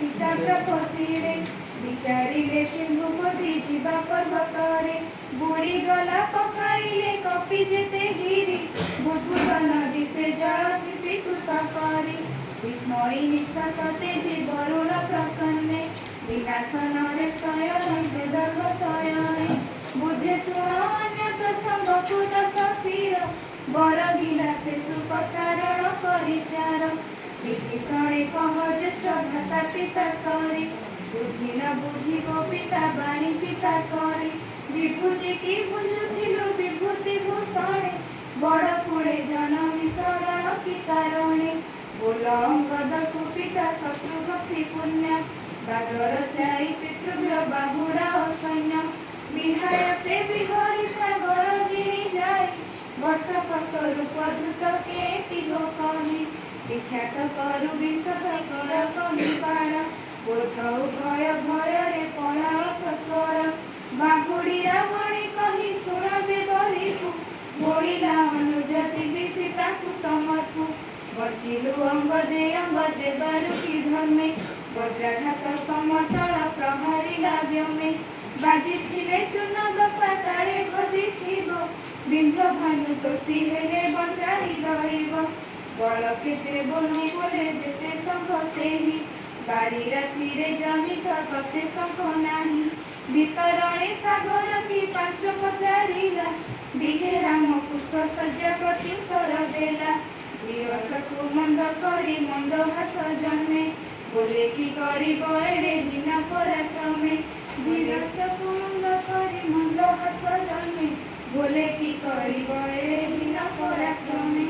सीता प्रपति रे विचारिले सिंधुपति जीवा पर्वतरे बुड़ी गला पकाइले कपि जेते गिरी बुद्बुद नदी से जल विकृत करी विस्मयी निश्वासते जी वरुण प्रसन्ने विनाशन रे शयन धर्म शयने बुद्धे शुण अन्य प्रसंग कुद सफीर बर गिलासे सुख सारण परिचार विभीषणे कह ज्येष्ठ भ्राता पिता सरी बुझी न बुझी गो पिता बाणी पिता करी विभूति की भुंजुथिलु विभूति भूषणे बड़ कुड़े जनमी शरण की कारणे बोल अंगद कुपिता शत्रु भक्ति पुण्य बादर चाई पितृभ्य बाहुड़ा सैन्य विहाय से बिहरी सागर जिणी जाई वर्तक स्वरूप धृत केटी कही विख्यात करु विंशत कर कहिपार बोध भय भय रे पड़ा सत्वर बाहुड़ी रावणी कही शुण देवरीकु बोइला अनुज जीवी सीता को समर्पु बचिलु अंग दे बारुकी धर्मे वज्राघात समतल प्रहारिला व्योमे बाजिथिले चून बापा काले भजिथिब बिंध्य भानु तोषी हेले बचाई दैव बल केते बोलु बोले जेते संघ सेही बारी राशि रे जनित कथे संघ नाही वितरणे सागर की पांच पचारिला बिहे राम कुश सज्जा प्रत्युत्तर देला विरसकु मंद करी मंद हास जन्मे बोले की करिब एड़े बिना पराक्रमे विरसकु मंद करी मंद हास जन्मे बोले की करिब एड़े बिना पराक्रमे।